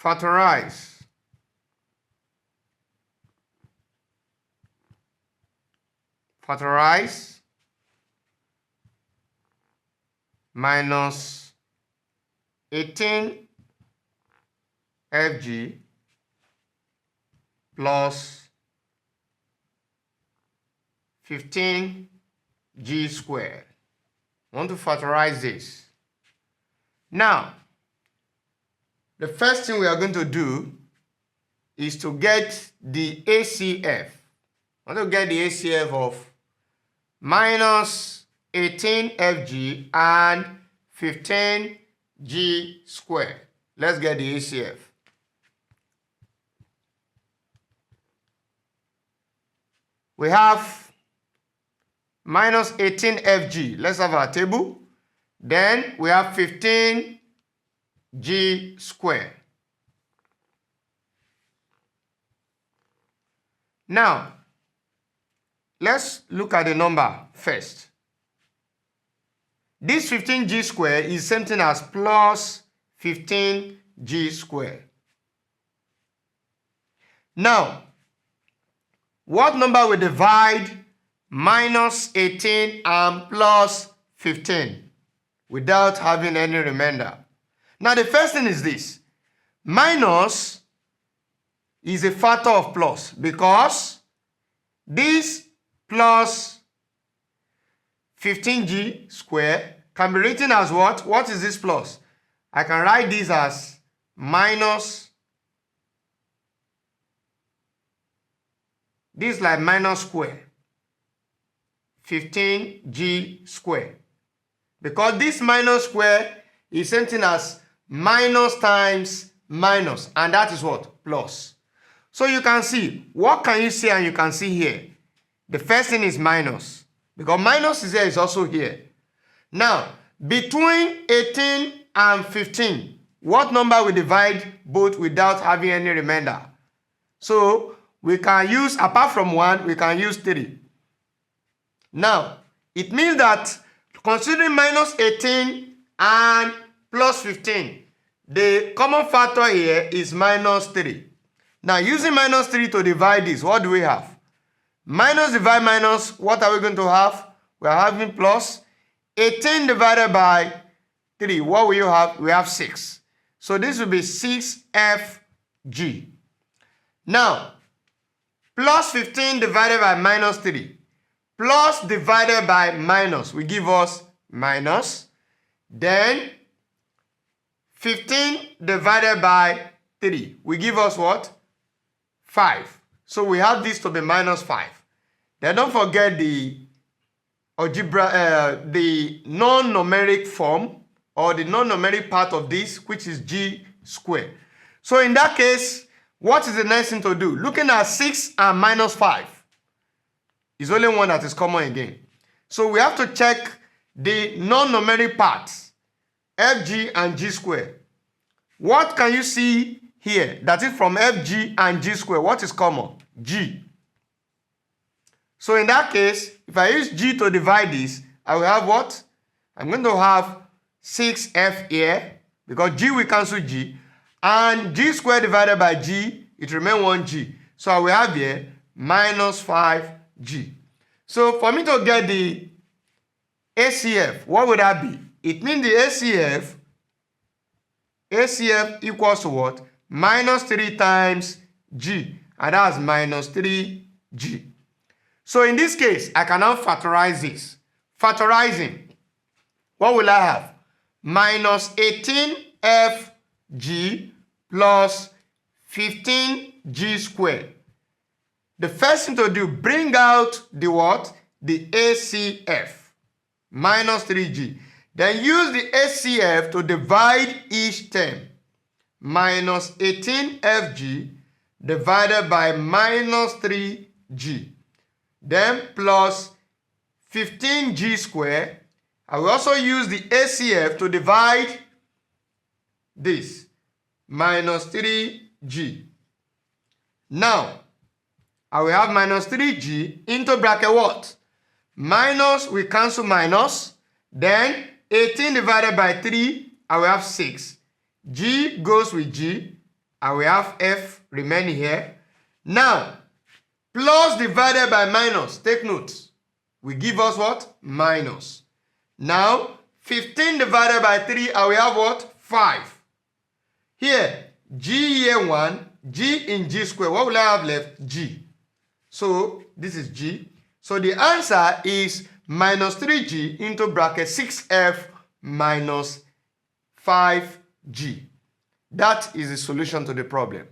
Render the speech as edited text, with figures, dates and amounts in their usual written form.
Factorize. Factorize minus 18 FG plus 15 G squared. I want to factorize this. Now, the first thing we are going to do is to get the ACF. I want to get the ACF of minus 18FG and 15G squared. Let's get the ACF. We have minus 18FG. Let's have our table. Then we have 15G squared. Now, let's look at the number first. This 15G squared is same thing as plus 15G squared. Now, what number will divide minus 18 and plus 15 without having any remainder? Now, the first thing is this. Minus is a factor of plus because this plus 15G squared can be written as what? What is this plus? I can write this as minus. This is like minus square. 15G squared. Because this minus square is something as minus times minus. And that is what? Plus. So you can see. What can you see and you can see here? The first thing is minus. Because minus is here, is also here. Now, between 18 and 15, what number will divide both without having any remainder? So, we can use, apart from 1, we can use 3. Now, it means that considering minus 18 and plus 15, the common factor here is minus 3. Now, using minus 3 to divide this, what do we have? Minus divide minus, what are we going to have? We are having plus 18 divided by 3. What will you have? We have 6. So this will be 6FG. Now, plus 15 divided by minus 3. Plus divided by minus will give us minus. Then 15 divided by 3 will give us what? 5. So we have this to be minus 5. Then don't forget the algebra, the non-numeric form or the non-numeric part of this, which is G squared. So in that case, what is the next thing to do? Looking at 6 and minus 5 is only one that is common again. So we have to check the non-numeric parts, FG and G squared. What can you see here? That is from FG and G squared. What is common? G. So in that case, if I use G to divide this, I will have what? I'm going to have 6F here because G will cancel G. And G squared divided by G, it remains 1G. So I will have here minus 5G. So for me to get the ACF, what would that be? It means the ACF equals to what? Minus 3 times G. And that's minus 3G. So in this case, I can now factorize this. Factorizing, what will I have? Minus 18FG plus 15G squared. The first thing to do, bring out the what? The ACF. Minus 3G. Then use the ACF to divide each term. Minus 18FG divided by minus 3G. Then plus 15G squared. I will also use the ACF to divide this. Minus 3G. Now, I will have minus 3G into bracket what? Minus, we cancel minus. Then 18 divided by 3, I will have 6. G goes with G. I will have F remaining here. Now, plus divided by minus. Take note. Will give us what? Minus. Now, 15 divided by 3, I will have what? 5. Here, G here 1, G in G square. What will I have left? G. So, this is G. So, the answer is minus 3G into bracket 6F minus 5G. That is the solution to the problem.